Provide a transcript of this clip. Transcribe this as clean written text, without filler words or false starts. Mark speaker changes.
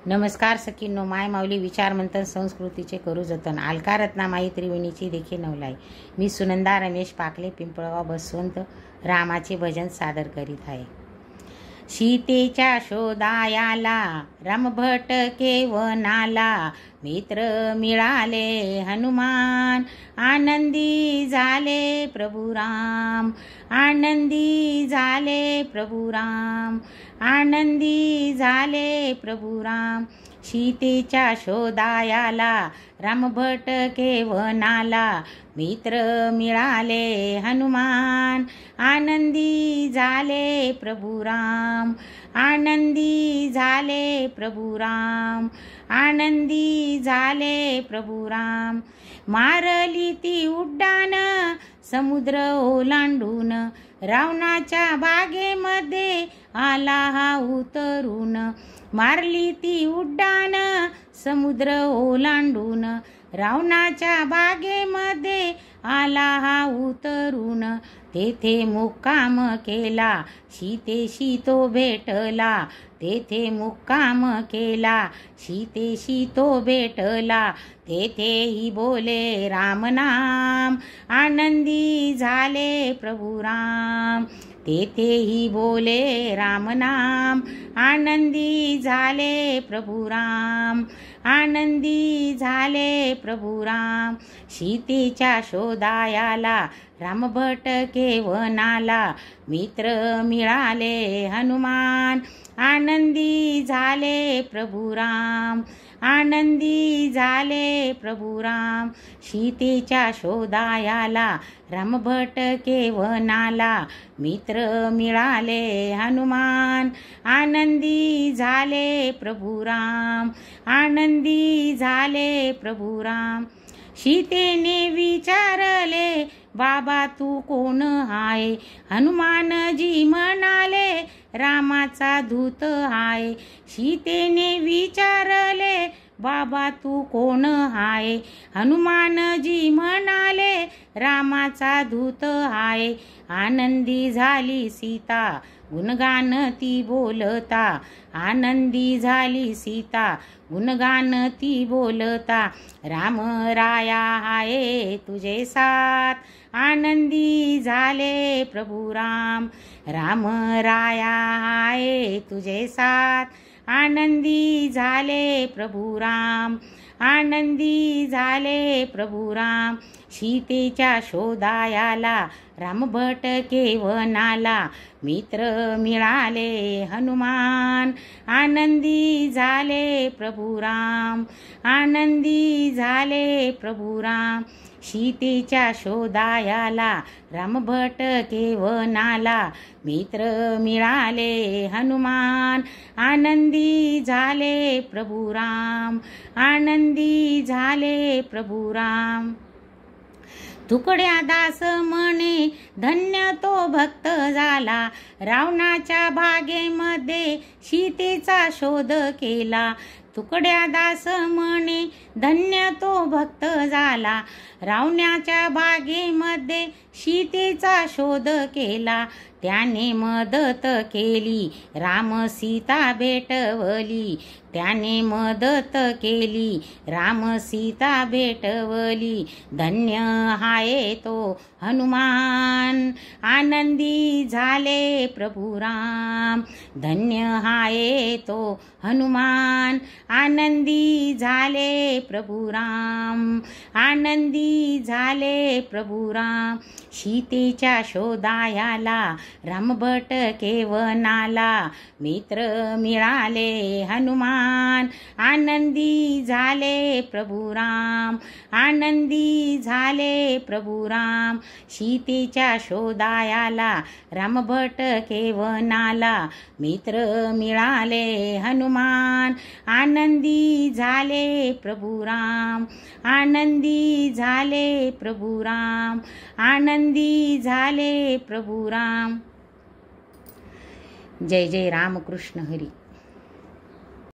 Speaker 1: नमस्कार सखींनो, माय माऊली विचार मंथन संस्कृतीचे करू जतन. अलका रत्नामाई त्रिवेणीची देखील नवलाई. मी सुनंदा रमेश पाकले, पिंपळगाव बसवंत, रामाचे भजन सादर करीत आहे. सीतेच्या शोधायाला राम भटके वनाला, मित्र मिळाले हनुमान, आनंदी झाले प्रभू राम, आनंदी झाले प्रभू राम, आनंदी झाले प्रभू राम. सीतेच्या शोधायाला राम भटके वनाला, मित्र मिळाले हनुमान, आनंदी झाले प्रभू राम, आनंदी झाले प्रभू राम, आनंदी झाले प्रभू राम. मारली ती उड्डाण समुद्र ओलांडून, रावणाच्या बागेमध्ये आला हा उतरून. मारली ती उड्डाण समुद्र ओलांडून, रावणाच्या बागेमध्ये आला हा उतरून. तेथे मुक्काम केला सीतेशी तो भेटला, तेथे मुक्काम केला सीतेशी तो भेटला. तेथेही बोले राम नाम, आनंदी झाले प्रभू राम, तेथेही बोले राम नाम, आनंदी झाले प्रभू राम, आनंदी झाले प्रभू राम. सीतेच्या शोधायाला राम भटके वनाला, मित्र मिळाले हनुमान, आनंदी झाले प्रभू राम, आनंदी झाले प्रभू राम. सीतेच्या शोधायाला राम भटके वनाला, मित्र मिळाले हनुमान, आनंदी झाले प्रभू राम, आनंदी झाले प्रभू राम. सीतेने विचारले बाबा तू कोण आहे, हनुमानजी म्हणाले रामाचा दूत आहे. सीतेने विचारले बाबा तू कोण आहे, हनुमानजी म्हणाले रामाचा दूत आहे. आनंदी झाली सीता गुणगान ती बोलता, आनंदी झाली सीता गुणगान ती बोलता. राम राया आहे तुझे साथ, आनंदी झाले प्रभू राम, राम राया आहे तुझे साथ, आनंदी झाले प्रभू राम, आनंदी झाले प्रभू राम. सीतेच्या शोधायाला राम भटके वनाला, मित्र मिळाले हनुमान, आनंदी झाले प्रभू राम, आनंदी झाले प्रभू राम. सीतेच्या शोधायाला राम भटके वनाला, मित्र मिळाले हनुमान, आनंदी झाले प्रभू राम, आनंदी झाले प्रभू राम. तुकड्या दास म्हणे धन्य तो भक्त झाला, रावणाच्या बागेमध्ये सीतेचा शोध केला. तुकड्या दास म्हणे धन्य तो भक्त झाला, रावणाच्या बागेमध्ये सीतेचा शोध केला. त्याने मदत केली राम सीता भेटवली, त्याने मदत केली राम सीता भेटवली. धन्य हाय तो हनुमान, आनंदी झाले प्रभू राम, धन्य हाय तो हनुमान, आनंदी झाले प्रभू राम, आनंदी झाले प्रभू राम. सीतेच्या शोधायाला राम भटके वनाला, मित्र मिळाले हनुमान, आनंदी झाले प्रभू राम, आनंदी झाले प्रभू राम. सीतेच्या शोधायाला राम भटके वनाला, मित्र मिळाले हनुमान, आनंदी झाले प्रभू राम, आनंदी झाले प्रभू राम, आनंदी झाले प्रभू राम. जय जय रामकृष्ण हरी.